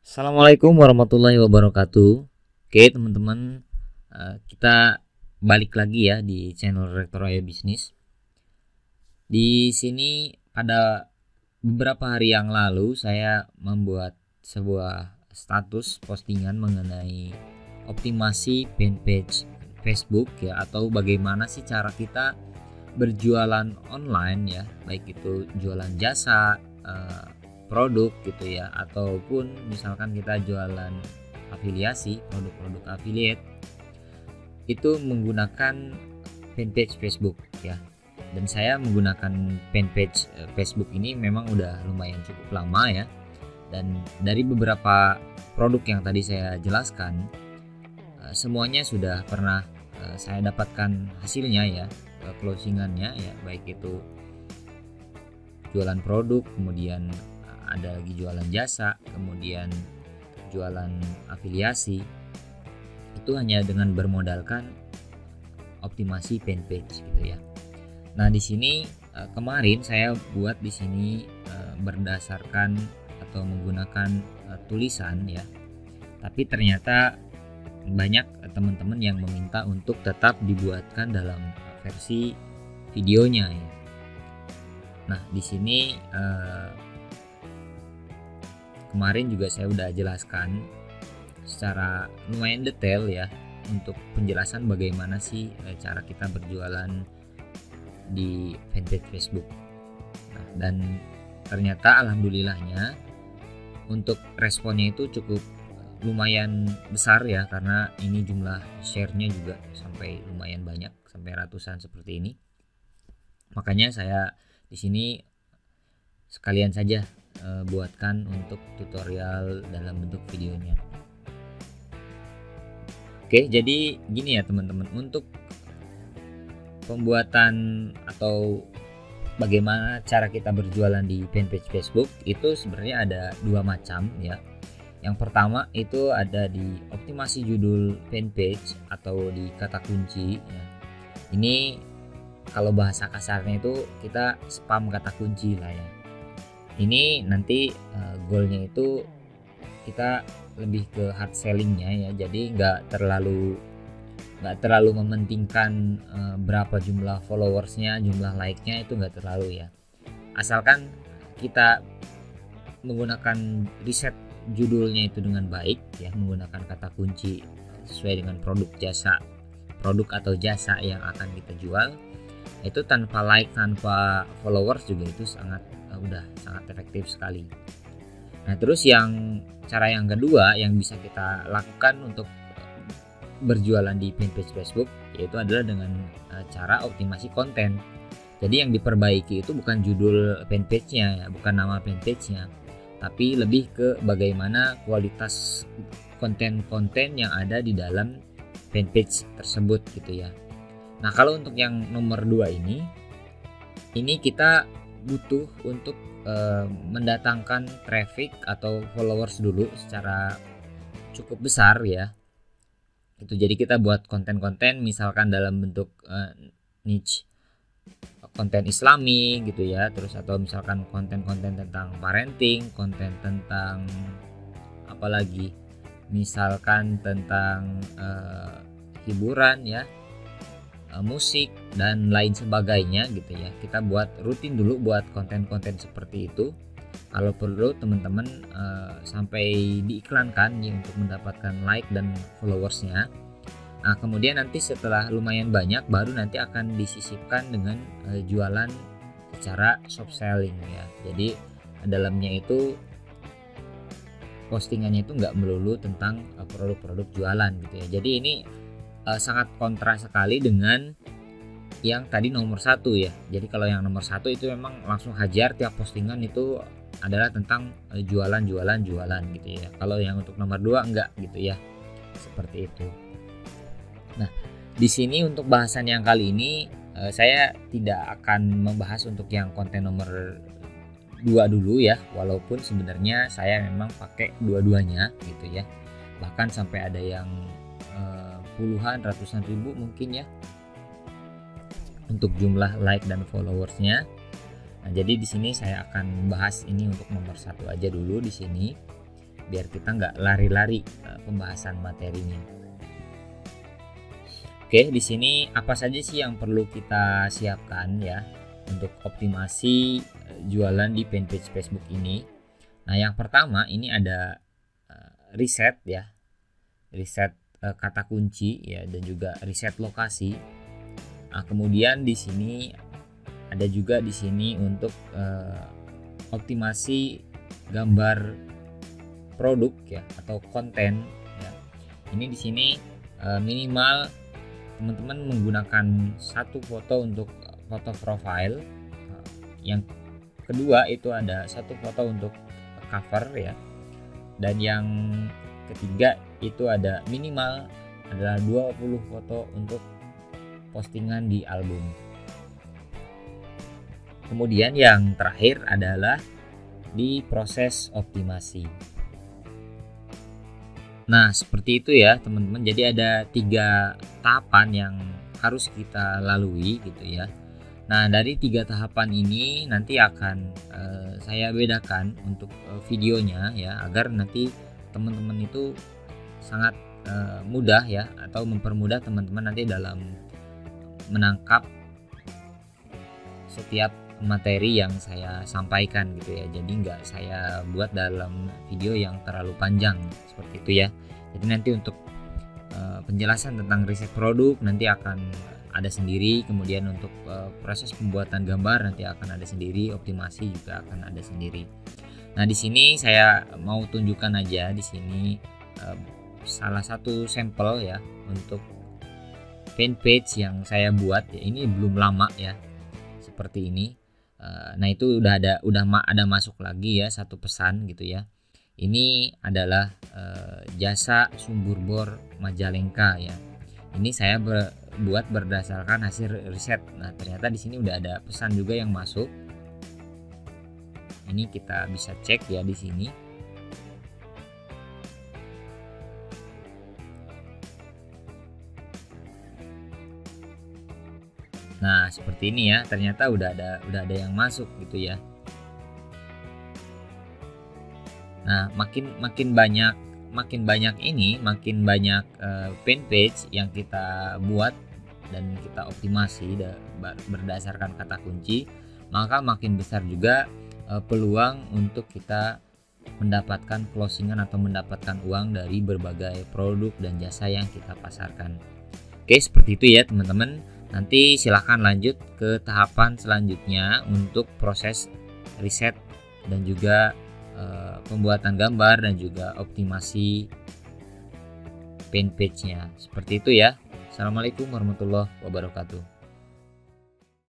Assalamualaikum warahmatullahi wabarakatuh. Oke teman-teman, kita balik lagi ya di channel Rektor Ayo Bisnis. Di sini pada beberapa hari yang lalu saya membuat sebuah status postingan mengenai optimasi fanpage Facebook ya, atau bagaimana sih cara kita berjualan online ya, baik itu jualan jasa, produk gitu ya, ataupun misalkan kita jualan afiliasi, produk-produk affiliate itu menggunakan fanpage Facebook ya. Dan saya menggunakan fanpage Facebook ini memang udah lumayan cukup lama ya. Dan dari beberapa produk yang tadi saya jelaskan, semuanya sudah pernah saya dapatkan hasilnya ya, closingannya ya, baik itu jualan produk, kemudian ada lagi jualan jasa, kemudian jualan afiliasi. Itu hanya dengan bermodalkan optimasi fanpage gitu ya. Nah, di sini kemarin saya buat di sini berdasarkan atau menggunakan tulisan ya. Tapi ternyata banyak teman-teman yang meminta untuk tetap dibuatkan dalam versi videonya ya. Nah, di sini kemarin juga saya udah jelaskan secara lumayan detail ya untuk penjelasan bagaimana sih cara kita berjualan di fanpage Facebook. Nah, dan ternyata alhamdulillahnya untuk responnya itu cukup lumayan besar ya, karena ini jumlah share-nya juga sampai lumayan banyak, sampai ratusan seperti ini. Makanya saya di sini sekalian saja buatkan untuk tutorial dalam bentuk videonya. Oke, jadi gini ya teman-teman, untuk pembuatan atau bagaimana cara kita berjualan di fanpage Facebook itu sebenarnya ada dua macam ya. Yang pertama itu ada di optimasi judul fanpage atau di kata kunci ya. Ini kalau bahasa kasarnya itu kita spam kata kunci lah ya. Ini nanti goalnya itu kita lebih ke hard sellingnya ya, jadi nggak terlalu mementingkan berapa jumlah followersnya, jumlah like-nya itu nggak terlalu ya. Asalkan kita menggunakan riset judulnya itu dengan baik ya, menggunakan kata kunci sesuai dengan produk atau jasa yang akan kita jual, itu tanpa like, tanpa followers juga itu sangat efektif sekali. Nah, terus cara yang kedua yang bisa kita lakukan untuk berjualan di fanpage Facebook yaitu adalah dengan cara optimasi konten. Jadi yang diperbaiki itu bukan judul fanpage-nya ya, bukan nama fanpage-nya, tapi lebih ke bagaimana kualitas konten-konten yang ada di dalam fanpage tersebut gitu ya. Nah, kalau untuk yang nomor 2 ini kita butuh untuk mendatangkan traffic atau followers dulu secara cukup besar ya. Itu jadi kita buat konten-konten misalkan dalam bentuk niche konten islami gitu ya, terus atau misalkan konten-konten tentang parenting, konten tentang apalagi misalkan tentang hiburan ya, musik dan lain sebagainya gitu ya. Kita buat rutin dulu buat konten-konten seperti itu. Kalau perlu teman-teman sampai diiklankan ya untuk mendapatkan like dan followersnya. Nah, kemudian nanti setelah lumayan banyak baru nanti akan disisipkan dengan jualan secara shop selling ya. Jadi dalamnya itu postingannya itu nggak melulu tentang produk-produk jualan gitu ya. Jadi ini sangat kontra sekali dengan yang tadi nomor 1 ya. Jadi kalau yang nomor 1 itu memang langsung hajar, tiap postingan itu adalah tentang jualan gitu ya. Kalau yang untuk nomor 2 enggak gitu ya. Seperti itu. Nah, di sini untuk bahasan yang kali ini saya tidak akan membahas untuk yang konten nomor 2 dulu ya, walaupun sebenarnya saya memang pakai dua-duanya gitu ya. Bahkan sampai ada yang puluhan, ratusan ribu mungkin ya untuk jumlah like dan followersnya. Nah, jadi di sini saya akan bahas ini untuk nomor 1 aja dulu di sini. biar kita nggak lari-lari pembahasan materinya. Oke, di sini apa saja sih yang perlu kita siapkan ya untuk optimasi jualan di fanpage Facebook ini? Nah, yang pertama ini ada riset ya, riset kata kunci ya, dan juga riset lokasi. Nah, kemudian di sini ada juga di sini untuk optimasi gambar produk ya atau konten ya. Ini di sini minimal teman-teman menggunakan satu foto untuk foto profile. Yang kedua itu ada satu foto untuk cover ya. Dan yang ketiga itu ada minimal adalah 20 foto untuk postingan di album. Kemudian yang terakhir adalah di proses optimasi. Nah, seperti itu ya teman-teman. Jadi ada 3 tahapan yang harus kita lalui gitu ya. Nah, dari 3 tahapan ini nanti akan saya bedakan untuk videonya ya, agar nanti teman-teman itu sangat mudah ya, atau mempermudah teman-teman nanti dalam menangkap setiap materi yang saya sampaikan gitu ya. Jadi nggak saya buat dalam video yang terlalu panjang seperti itu ya. Jadi nanti untuk penjelasan tentang riset produk nanti akan ada sendiri, kemudian untuk proses pembuatan gambar nanti akan ada sendiri, optimasi juga akan ada sendiri. Nah, di sini saya mau tunjukkan aja di sini salah satu sampel ya untuk fanpage yang saya buat ya. Ini belum lama ya, seperti ini. Nah, itu udah ada masuk lagi ya satu pesan gitu ya. Ini adalah jasa sumber bor Majalengka ya. Ini saya buat berdasarkan hasil riset. Nah, ternyata di sini udah ada pesan juga yang masuk. Ini kita bisa cek ya di sini. Nah, seperti ini ya. Ternyata udah ada yang masuk gitu ya. Nah, makin banyak ini, makin banyak fanpage yang kita buat dan kita optimasi berdasarkan kata kunci, maka makin besar juga peluang untuk kita mendapatkan closingan atau mendapatkan uang dari berbagai produk dan jasa yang kita pasarkan. Oke, seperti itu ya teman-teman. Nanti silahkan lanjut ke tahapan selanjutnya untuk proses riset dan juga pembuatan gambar dan juga optimasi fanpage-nya. Seperti itu ya. Assalamualaikum warahmatullahi wabarakatuh.